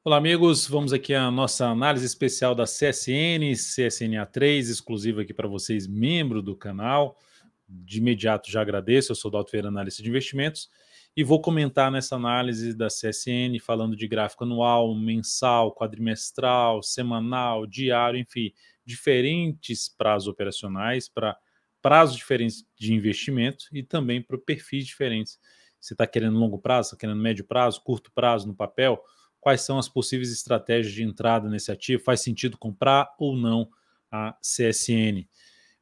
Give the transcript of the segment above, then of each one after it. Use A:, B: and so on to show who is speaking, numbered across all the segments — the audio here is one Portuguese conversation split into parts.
A: Olá, amigos. Vamos aqui à nossa análise especial da CSN, CSNA3, exclusiva aqui para vocês, membro do canal. De imediato já agradeço, eu sou o Dalto Ferreira, analista de investimentos, e vou comentar nessa análise da CSN, falando de gráfico anual, mensal, quadrimestral, semanal, diário, enfim, diferentes prazos operacionais para prazos diferentes de investimento e também para perfis diferentes. Você está querendo longo prazo, está querendo médio prazo, curto prazo no papel? Quais são as possíveis estratégias de entrada nesse ativo? Faz sentido comprar ou não a CSN?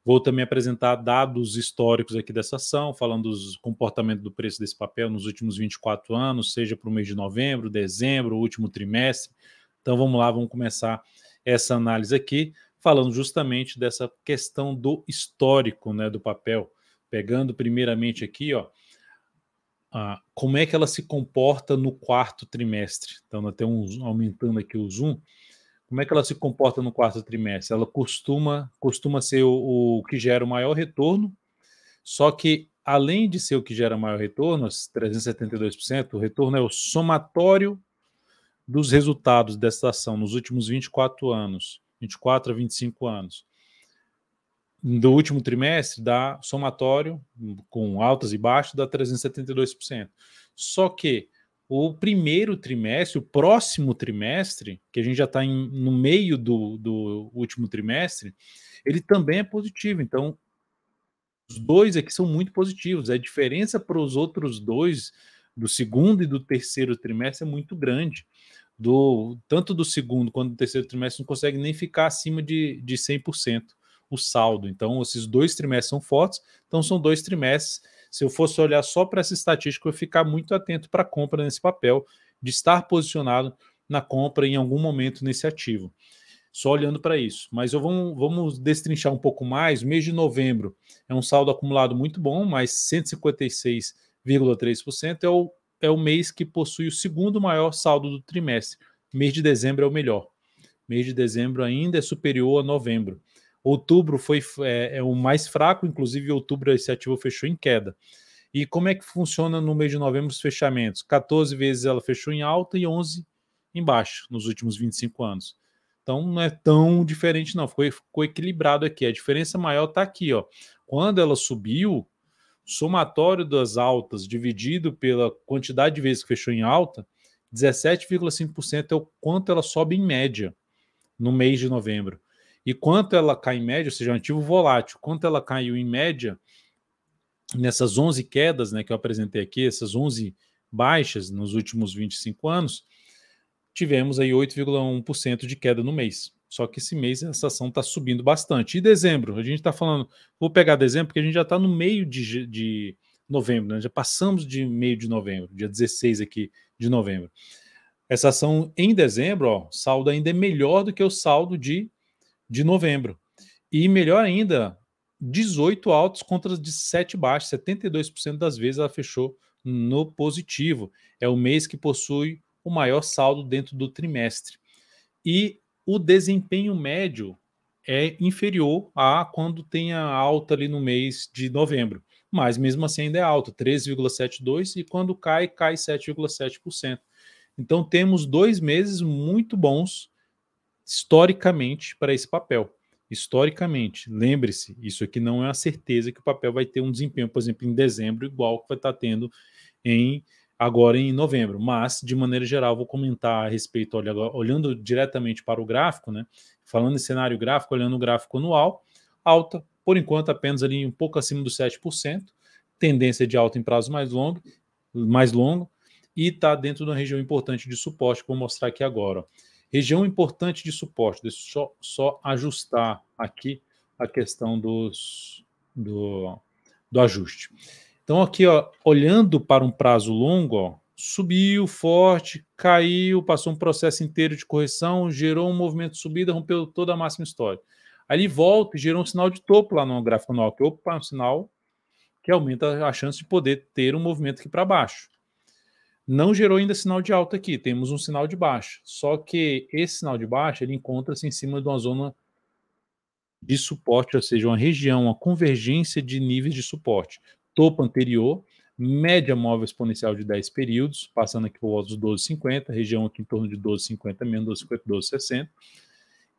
A: Vou também apresentar dados históricos aqui dessa ação, falando dos comportamento do preço desse papel nos últimos 24 anos, seja para o mês de novembro, dezembro, último trimestre. Então vamos lá, vamos começar essa análise aqui, falando justamente dessa questão do histórico, né, do papel. Pegando primeiramente aqui, ó, como é que ela se comporta no quarto trimestre. Então, até aumentando aqui o zoom. Como é que ela se comporta no quarto trimestre? Ela costuma ser o que gera o maior retorno, só que, além de ser o que gera maior retorno, 372%, o retorno é o somatório dos resultados dessa ação nos últimos 24 anos, 24 a 25 anos. Do último trimestre, dá somatório, com altas e baixas, dá 372%. Só que o primeiro trimestre, o próximo trimestre, que a gente já está no meio do último trimestre, ele também é positivo. Então, os dois aqui são muito positivos. A diferença para os outros dois, do segundo e do terceiro trimestre, é muito grande. Tanto do segundo quanto do terceiro trimestre não consegue nem ficar acima de 100% o saldo. Então, esses dois trimestres são fortes, então são dois trimestres. Se eu fosse olhar só para essa estatística, eu ia ficar muito atento para a compra nesse papel, de estar posicionado na compra em algum momento nesse ativo. Só olhando para isso. Mas vamos destrinchar um pouco mais. O mês de novembro é um saldo acumulado muito bom, mais 156,3%. É o mês que possui o segundo maior saldo do trimestre. Mês de dezembro é o melhor. Mês de dezembro ainda é superior a novembro. Outubro é o mais fraco, inclusive outubro esse ativo fechou em queda. E como é que funciona no mês de novembro os fechamentos? 14 vezes ela fechou em alta e 11 em baixo nos últimos 25 anos. Então não é tão diferente não, ficou equilibrado aqui. A diferença maior está aqui, ó. Quando ela subiu, somatório das altas dividido pela quantidade de vezes que fechou em alta, 17,5% é o quanto ela sobe em média no mês de novembro. E quanto ela cai em média, ou seja, um ativo volátil, quanto ela caiu em média nessas 11 quedas, né, que eu apresentei aqui, essas 11 baixas nos últimos 25 anos, tivemos aí 8,1% de queda no mês. Só que esse mês essa ação está subindo bastante. E dezembro, a gente está falando, vou pegar dezembro porque a gente já está no meio de novembro, né? Já passamos de meio de novembro, dia 16 aqui de novembro. Essa ação em dezembro, ó, saldo ainda é melhor do que o saldo de novembro. E melhor ainda, 18 altos contra de 7 baixos, 72% das vezes ela fechou no positivo. É o mês que possui o maior saldo dentro do trimestre. E o desempenho médio é inferior a quando tem a alta ali no mês de novembro. Mas mesmo assim ainda é alto, 13,72%, e quando cai, cai 7,7%. Então temos 2 meses muito bons historicamente para esse papel. Historicamente, lembre-se, isso aqui não é uma certeza que o papel vai ter um desempenho, por exemplo, em dezembro, igual que vai estar tendo agora em novembro. Mas, de maneira geral, vou comentar a respeito, olhando diretamente para o gráfico, né? Falando em cenário gráfico, olhando o gráfico anual, alta, por enquanto, apenas ali um pouco acima dos 7%, tendência de alta em prazo mais longo, e está dentro de uma região importante de suporte, que vou mostrar aqui agora. Ó. Região importante de suporte, deixa eu só ajustar aqui a questão do ajuste. Então, aqui, ó, olhando para um prazo longo, ó, subiu forte, caiu, passou um processo inteiro de correção, gerou um movimento de subida, rompeu toda a máxima histórica. Aí ele volta e gerou um sinal de topo lá no gráfico anual, que opa, é um sinal que aumenta a chance de poder ter um movimento aqui para baixo. Não gerou ainda sinal de alta aqui, temos um sinal de baixa. Só que esse sinal de baixa ele encontra-se em cima de uma zona de suporte, ou seja, uma região, uma convergência de níveis de suporte. Topo anterior, média móvel exponencial de 10 períodos, passando aqui por volta dos 12,50, região aqui em torno de 12,50 menos, 12,50, 12,60.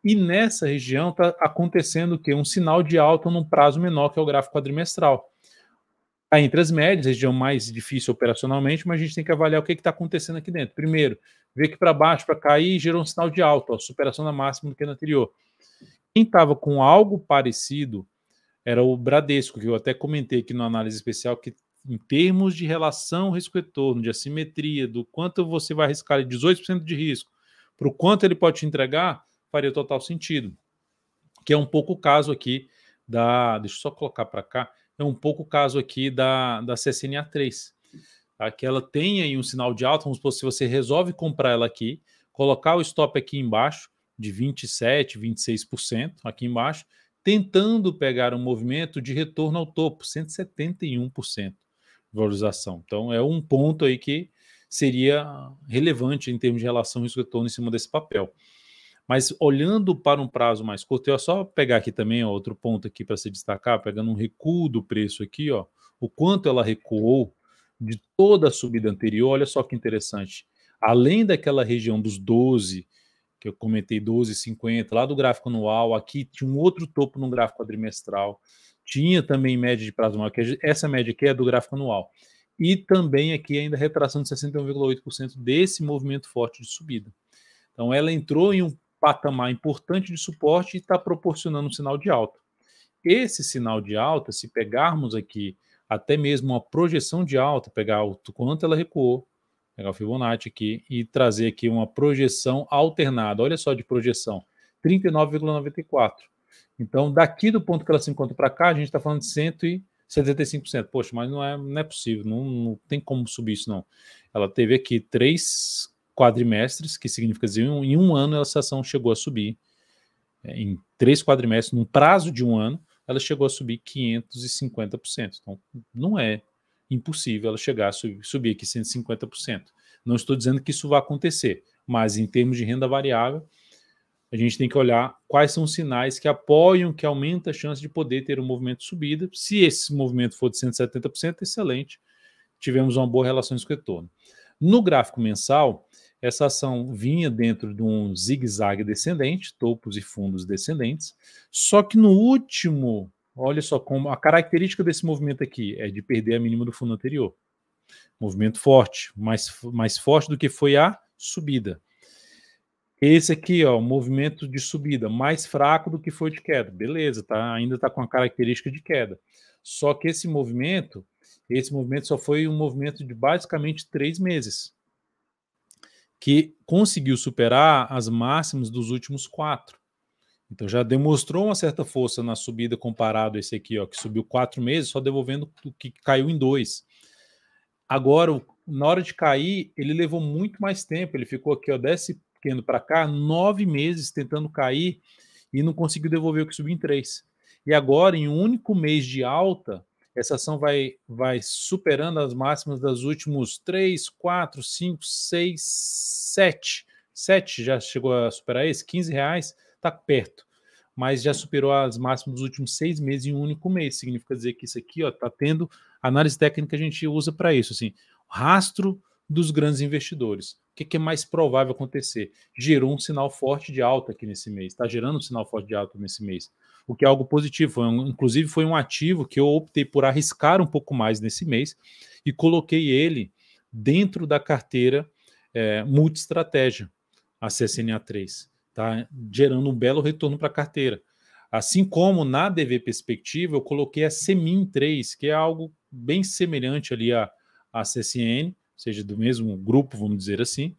A: E nessa região está acontecendo o quê? Um sinal de alta num prazo menor, que é o gráfico quadrimestral. Está entre as médias, região mais difícil operacionalmente, mas a gente tem que avaliar o que está acontecendo aqui dentro. Primeiro, ver que para baixo, para cair, gerou um sinal de alta, ó, superação da máxima do que no anterior. Quem estava com algo parecido era o Bradesco, que eu até comentei aqui na análise especial, que em termos de relação risco-retorno, de assimetria, do quanto você vai arriscar 18% de risco, para o quanto ele pode te entregar, faria total sentido. Que é um pouco o caso aqui da... Deixa eu só colocar para cá. É um pouco o caso aqui da CSNA3. Tá? Que ela tem aí um sinal de alta, vamos supor, se você resolve comprar ela aqui, colocar o stop aqui embaixo, de 27%, 26% aqui embaixo, tentando pegar um movimento de retorno ao topo, 171% de valorização. Então, é um ponto aí que seria relevante em termos de relação risco-retorno em cima desse papel. Mas olhando para um prazo mais curto, eu só pegar aqui também ó, outro ponto aqui para se destacar, pegando um recuo do preço aqui, ó, o quanto ela recuou de toda a subida anterior, olha só que interessante. Além daquela região dos 12, que eu comentei 12,50, lá do gráfico anual, aqui tinha um outro topo no gráfico quadrimestral, tinha também média de prazo maior, que essa média aqui é do gráfico anual. E também aqui ainda retração de 61,8% desse movimento forte de subida. Então ela entrou em um patamar importante de suporte e está proporcionando um sinal de alta. Esse sinal de alta, se pegarmos aqui até mesmo uma projeção de alta, pegar o quanto ela recuou, pegar o Fibonacci aqui e trazer aqui uma projeção alternada, olha só de projeção, 39,94. Então, daqui do ponto que ela se encontra para cá, a gente está falando de 175%. Poxa, mas não é possível, não tem como subir isso não. Ela teve aqui 3 quadrimestres, que significa dizer, em um ano essa ação chegou a subir, em 3 quadrimestres, num prazo de um ano, ela chegou a subir 550%. Então, não é impossível ela chegar a subir aqui 150%. Não estou dizendo que isso vai acontecer, mas em termos de renda variável, a gente tem que olhar quais são os sinais que apoiam, que aumenta a chance de poder ter um movimento de subida. Se esse movimento for de 170%, excelente, tivemos uma boa relação de retorno. No gráfico mensal, essa ação vinha dentro de um zigue-zague descendente, topos e fundos descendentes, só que no último, olha só como a característica desse movimento aqui é de perder a mínima do fundo anterior. Movimento forte, mais forte do que foi a subida. Esse aqui, ó, movimento de subida mais fraco do que foi de queda. Beleza, tá? Ainda está com a característica de queda. Só que esse movimento só foi um movimento de basicamente 3 meses, que conseguiu superar as máximas dos últimos 4. Então já demonstrou uma certa força na subida comparado a esse aqui, ó, que subiu 4 meses, só devolvendo o que caiu em 2. Agora, na hora de cair, ele levou muito mais tempo. Ele ficou aqui, ó, desce pequeno para cá, 9 meses tentando cair e não conseguiu devolver o que subiu em 3. E agora, em um único mês de alta, essa ação vai superando as máximas dos últimos 3, 4, 5, 6, 7. 7 já chegou a superar esse, R$15, está perto. Mas já superou as máximas dos últimos 6 meses em um único mês. Significa dizer que isso aqui está tendo análise técnica, a gente usa para isso, assim, rastro dos grandes investidores. O que é mais provável acontecer? Gerou um sinal forte de alta aqui nesse mês, está gerando um sinal forte de alta nesse mês, o que é algo positivo. Inclusive foi um ativo que eu optei por arriscar um pouco mais nesse mês e coloquei ele dentro da carteira multi-estratégia, a CSNA3, tá gerando um belo retorno para a carteira. Assim como na DV Perspectiva, eu coloquei a Semin 3, que é algo bem semelhante ali à CSN, ou seja, do mesmo grupo, vamos dizer assim.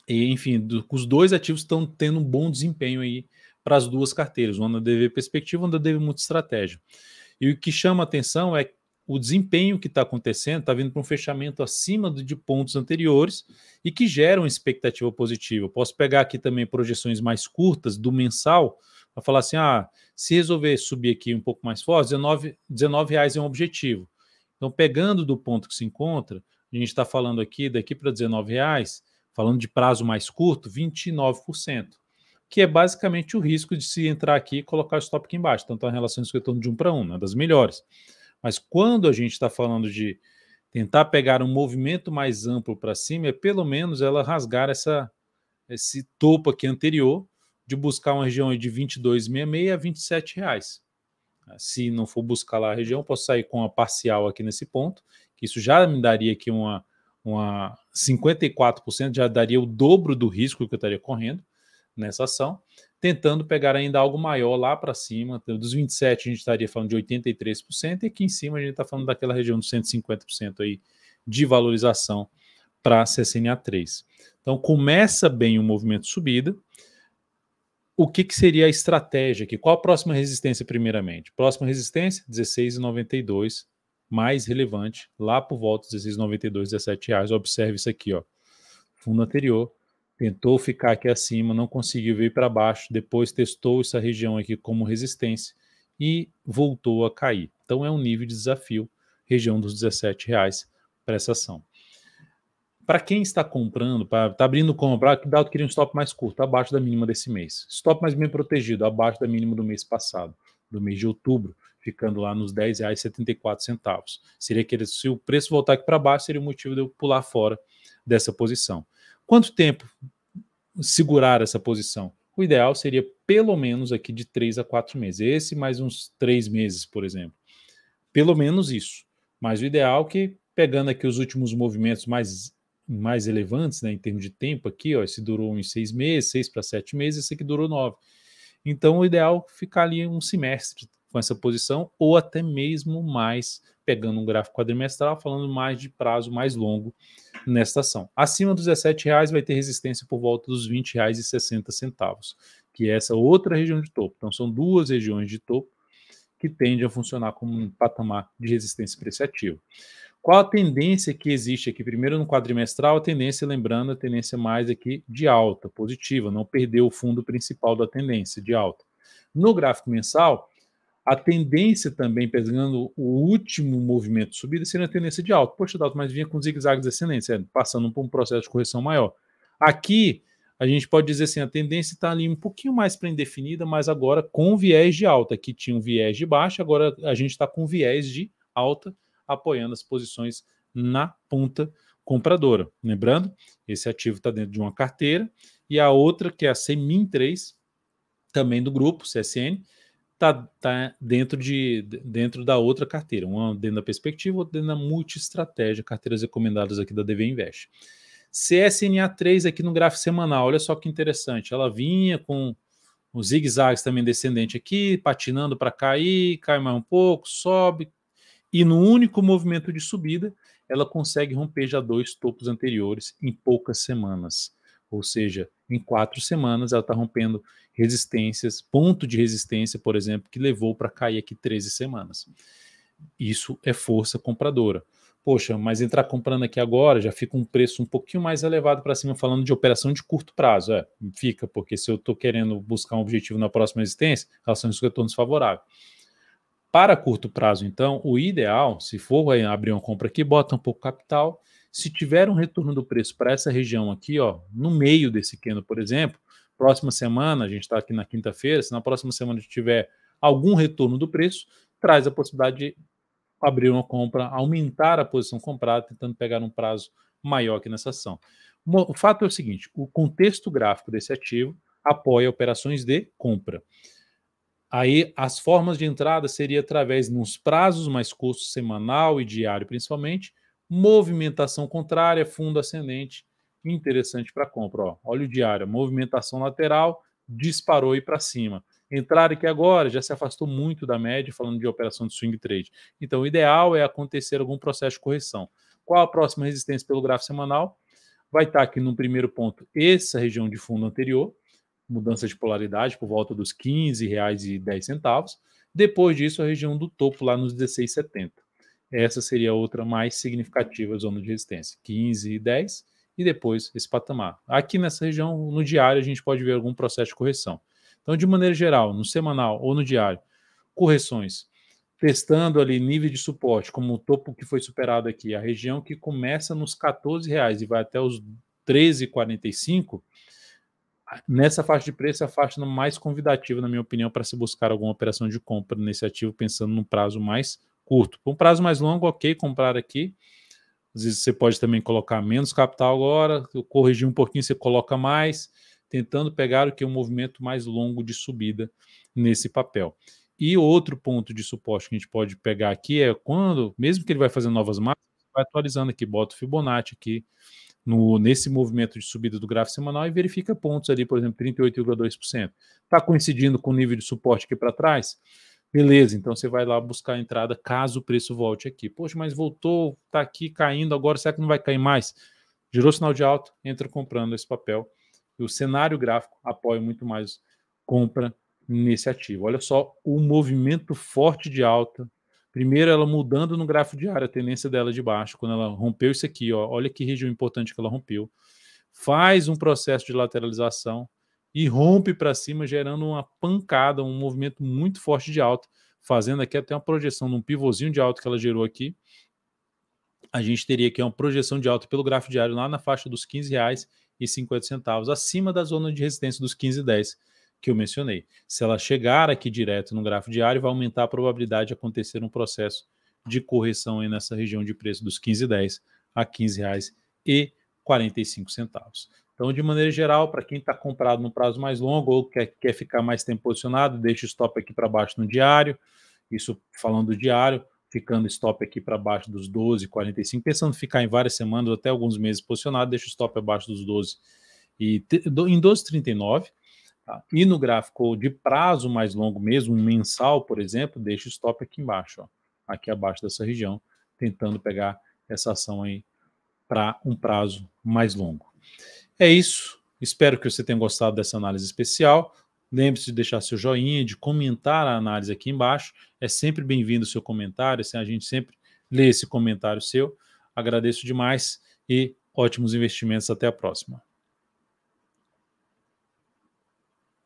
A: E, enfim, os dois ativos estão tendo um bom desempenho aí para as duas carteiras, uma na DV Perspectiva, uma na DV Multi-Estratégia. E o que chama a atenção é o desempenho que está acontecendo, está vindo para um fechamento acima de pontos anteriores e que gera uma expectativa positiva. Eu posso pegar aqui também projeções mais curtas do mensal, para falar assim, se resolver subir aqui um pouco mais forte, R$19 é um objetivo. Então, pegando do ponto que se encontra, a gente está falando aqui, daqui para R$19, falando de prazo mais curto, 29%, que é basicamente o risco de se entrar aqui e colocar o stop aqui embaixo. Então, a relação de retorno de 1 para 1, uma das melhores. Mas quando a gente está falando de tentar pegar um movimento mais amplo para cima é pelo menos ela rasgar esse topo aqui anterior, de buscar uma região de 22,66 a R$ 27. Se não for buscar lá a região, posso sair com a parcial aqui nesse ponto, que isso já me daria aqui uma 54%, já daria o dobro do risco que eu estaria correndo nessa ação, tentando pegar ainda algo maior lá para cima. Dos 27% a gente estaria falando de 83%, e aqui em cima a gente está falando daquela região dos 150% aí de valorização para a CCNA3. Então começa bem o movimento de subida. O que seria a estratégia aqui? Qual a próxima resistência primeiramente? Próxima resistência, 16,92, mais relevante, lá por volta de 16,92, R$17. Observe isso aqui, ó. Fundo anterior, tentou ficar aqui acima, não conseguiu vir para baixo, depois testou essa região aqui como resistência e voltou a cair. Então é um nível de desafio, região dos R$17 para essa ação. Para quem está comprando, está abrindo compra, que dá queria um stop mais curto, abaixo da mínima desse mês. Stop mais bem protegido, abaixo da mínima do mês passado, do mês de outubro, ficando lá nos R$10,74. Seria que se o preço voltar aqui para baixo, seria o motivo de eu pular fora dessa posição. Quanto tempo segurar essa posição? O ideal seria pelo menos aqui de 3 a 4 meses. Esse mais uns 3 meses, por exemplo. Pelo menos isso. Mas o ideal é que, pegando aqui os últimos movimentos mais relevantes, né, em termos de tempo aqui, ó, esse durou uns 6 meses, 6 para 7 meses, esse aqui durou 9. Então o ideal é ficar ali um semestre com essa posição, ou até mesmo mais, pegando um gráfico quadrimestral, falando mais de prazo mais longo nesta ação. Acima dos R$17 vai ter resistência por volta dos R$20,60, que é essa outra região de topo. Então são duas regiões de topo que tendem a funcionar como um patamar de resistência para esse ativo. Qual a tendência que existe aqui? Primeiro, no quadrimestral, a tendência, lembrando, a tendência mais aqui de alta, positiva, não perder o fundo principal da tendência de alta. No gráfico mensal, a tendência também, pegando o último movimento de subida, seria a tendência de alta. Poxa, Dalton, mas vinha com zigue-zagues descendentes, passando por um processo de correção maior. Aqui, a gente pode dizer assim, a tendência está ali um pouquinho mais para indefinida, mas agora com viés de alta. Aqui tinha um viés de baixa, agora a gente está com viés de alta, apoiando as posições na ponta compradora. Lembrando, esse ativo está dentro de uma carteira, e a outra, que é a CEMIN3, também do grupo CSN, está dentro da outra carteira, uma dentro da perspectiva, outra dentro da multi-estratégia, carteiras recomendadas aqui da DV Invest. CSNA3 aqui no gráfico semanal, olha só que interessante, ela vinha com os zigue-zagues também descendente aqui, patinando para cair, cai mais um pouco, sobe, e no único movimento de subida, ela consegue romper já 2 topos anteriores em poucas semanas. Ou seja, em 4 semanas ela está rompendo resistências, ponto de resistência, por exemplo, que levou para cair aqui 13 semanas. Isso é força compradora. Poxa, mas entrar comprando aqui agora já fica um preço um pouquinho mais elevado para cima, falando de operação de curto prazo. Fica, porque se eu estou querendo buscar um objetivo na próxima resistência, elas são os retornos favoráveis. Para curto prazo, então, o ideal, se for abrir uma compra aqui, bota um pouco capital. Se tiver um retorno do preço para essa região aqui, ó, no meio desse candle, por exemplo, próxima semana, a gente está aqui na quinta-feira, se na próxima semana tiver algum retorno do preço, traz a possibilidade de abrir uma compra, aumentar a posição comprada, tentando pegar um prazo maior aqui nessa ação. O fato é o seguinte, o contexto gráfico desse ativo apoia operações de compra. Aí as formas de entrada seria através nos prazos mais curtos, semanal e diário principalmente, movimentação contrária, fundo ascendente, interessante para compra. Ó, olha o diário, movimentação lateral, disparou aí para cima. Entrar aqui agora já se afastou muito da média, falando de operação de swing trade. Então o ideal é acontecer algum processo de correção. Qual a próxima resistência pelo gráfico semanal? Vai estar aqui no primeiro ponto essa região de fundo anterior, mudança de polaridade por volta dos R$15,10. Depois disso, a região do topo lá nos 16,70. Essa seria a outra mais significativa zona de resistência, 15,10 e depois esse patamar. Aqui nessa região, no diário, a gente pode ver algum processo de correção. Então, de maneira geral, no semanal ou no diário, correções, testando ali nível de suporte, como o topo que foi superado aqui, a região que começa nos R$14 e vai até os R$13,45, nessa faixa de preço é a faixa mais convidativa, na minha opinião, para se buscar alguma operação de compra nesse ativo, pensando num prazo mais curto. Para um prazo mais longo, ok, comprar aqui, Às vezes você pode também colocar menos capital agora, corrigir um pouquinho, você coloca mais, tentando pegar o que é um movimento mais longo de subida nesse papel. E outro ponto de suporte que a gente pode pegar aqui é quando, mesmo que ele vai fazendo novas máximas, vai atualizando aqui, bota o Fibonacci aqui nesse movimento de subida do gráfico semanal e verifica pontos ali, por exemplo, 38,2%. Está coincidindo com o nível de suporte aqui para trás? Beleza, então você vai lá buscar a entrada caso o preço volte aqui. Poxa, mas voltou, está aqui caindo agora, será que não vai cair mais? Gerou sinal de alta, entra comprando esse papel. E o cenário gráfico apoia muito mais compra nesse ativo. Olha só o movimento forte de alta. Primeiro, ela mudando no gráfico diário, a tendência dela de baixo, quando ela rompeu isso aqui, ó, olha que região importante que ela rompeu. Faz um processo de lateralização e rompe para cima, gerando uma pancada, um movimento muito forte de alta, fazendo aqui até uma projeção num pivôzinho de alta que ela gerou aqui. A gente teria aqui uma projeção de alta pelo gráfico diário lá na faixa dos R$15,50, acima da zona de resistência dos 15,10 que eu mencionei. Se ela chegar aqui direto no gráfico diário, vai aumentar a probabilidade de acontecer um processo de correção aí nessa região de preço dos 15,10 a R$15,45. Então, de maneira geral, para quem está comprado no prazo mais longo ou quer ficar mais tempo posicionado, deixa o stop aqui para baixo no diário. Isso falando do diário, ficando stop aqui para baixo dos 12,45, pensando em ficar em várias semanas, até alguns meses posicionado, deixa o stop abaixo dos 12 e em 12,39. Tá? E no gráfico de prazo mais longo mesmo, um mensal, por exemplo, deixa o stop aqui embaixo, ó, aqui abaixo dessa região, tentando pegar essa ação aí para um prazo mais longo. É isso. Espero que você tenha gostado dessa análise especial. Lembre-se de deixar seu joinha, de comentar a análise aqui embaixo. É sempre bem-vindo o seu comentário, assim, a gente sempre lê esse comentário seu. Agradeço demais e ótimos investimentos. Até a próxima.